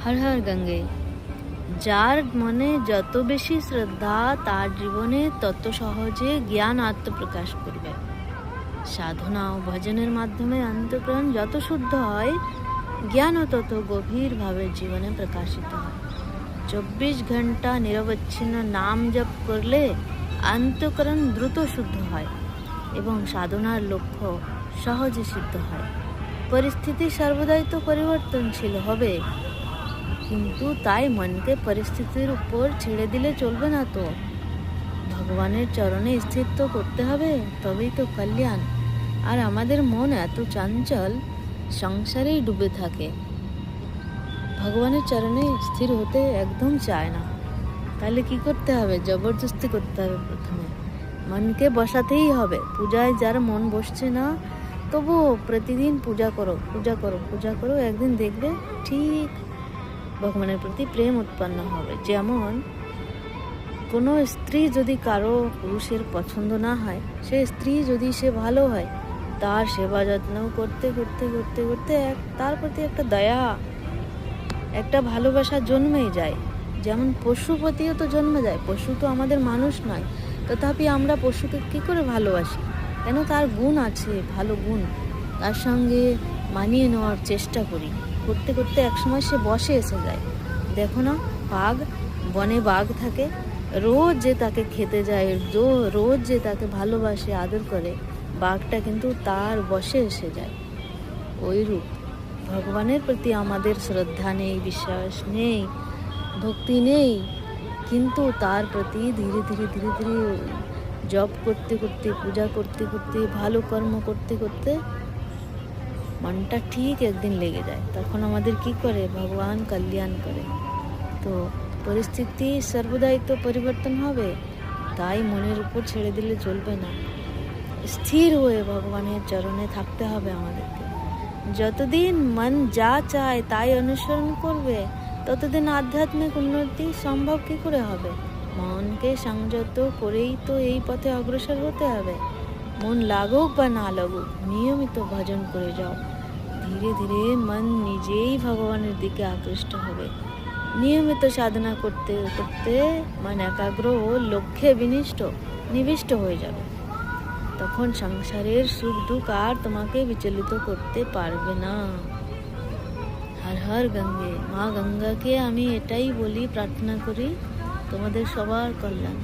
হর হর গঙ্গে। যার মনে যত বেশি শ্রদ্ধা, তার জীবনে তত সহজে জ্ঞান আত্মপ্রকাশ করবে। সাধনা ও ভজনের মাধ্যমে অন্তঃকরণ যত শুদ্ধ হয়, জ্ঞানও তত গভীরভাবে জীবনে প্রকাশিত হয়। 24 ঘন্টা নিরবচ্ছিন্ন নাম জপ করলে অন্তঃকরণ দ্রুত শুদ্ধ হয় এবং সাধনার লক্ষ্য সহজে সিদ্ধ হয়। পরিস্থিতি সর্বদাই তো পরিবর্তনশীল হবে, কিন্তু তাই মনকে পরিস্থিতির উপর ছেড়ে দিলে চলবে না। তো ভগবানের চরণে স্থির তো করতে হবে, তবেই তো কল্যাণ। আর আমাদের মন এত চঞ্চল, সংসারেই ডুবে থাকে, ভগবানের চরণে স্থির হতে একদম চায় না। তাহলে কি করতে হবে? জবরদস্তি করতে হবে। প্রথমে মনকে বসাতেই হবে। পূজায় যার মন বসছে না, তবুও প্রতিদিন পূজা করো, পূজা করো, পূজা করো। একদিন দেখবে ঠিক ভগবানের প্রতি প্রেম উৎপন্ন হবে। যেমন কোনো স্ত্রী যদি কারো পুরুষের পছন্দ না হয়, সে স্ত্রী যদি সে ভালো হয়, তার সেবা যত্ন করতে করতে করতে করতে তার প্রতি একটা দয়া, একটা ভালোবাসা জন্মেই যায়। যেমন পশু প্রতিও তো জন্মে যায়। পশু তো আমাদের মানুষ নয়, তথাপি আমরা পশুকে কী করে ভালোবাসি? কেন? তার গুণ আছে, ভালো গুণ। তার সঙ্গে মানিয়ে নেওয়ার চেষ্টা করি, করতে করতে একসময় সে বশে এসে যায়। দেখো না, বাঘ, বনে বাঘ থাকে, রোজ যে তাকে খেতে যায়, রোজ যে তাকে ভালোবাসে, আদর করে, বাঘটা কিন্তু তার বশে এসে যায়। ওইরূপ ভগবানের প্রতি আমাদের শ্রদ্ধা নেই, বিশ্বাস নেই, ভক্তি নেই, কিন্তু তার প্রতি ধীরে ধীরে ধীরে ধীরে জপ করতে করতে, পূজা করতে করতে, ভালো কর্ম করতে করতে মনটা ঠিক একদিন লেগে যায়। তখন আমাদের কি করে? ভগবান কল্যাণ করে। তো পরিস্থিতি সর্বদাই তো পরিবর্তন হবে, তাই মনের উপর ছেড়ে দিলে চলবে না। স্থির হয়ে ভগবানের চরণে থাকতে হবে আমাদেরকে। যতদিন মন যা চায় তাই অনুসরণ করবে, ততদিন আধ্যাত্মিক উন্নতি সম্ভব কি করে হবে? মনকে সংযত করেই তো এই পথে অগ্রসর হতে হবে। মন লাগুক বা না লাগুক, নিয়মিত ভজন করে যাও। ধীরে ধীরে মন নিজেই ভগবানের দিকে আকৃষ্ট হবে। নিয়মিত সাধনা করতে করতে মন একাগ্র ও লক্ষ্যে নিবিষ্ট হয়ে যাবে। তখন সংসারের সুখ দুঃখ আর তোমাকে বিচলিত করতে পারবে না। হর হর গঙ্গে। মা গঙ্গাকে আমি এটাই বলি, প্রার্থনা করি তোমাদের সবার কল্যাণ।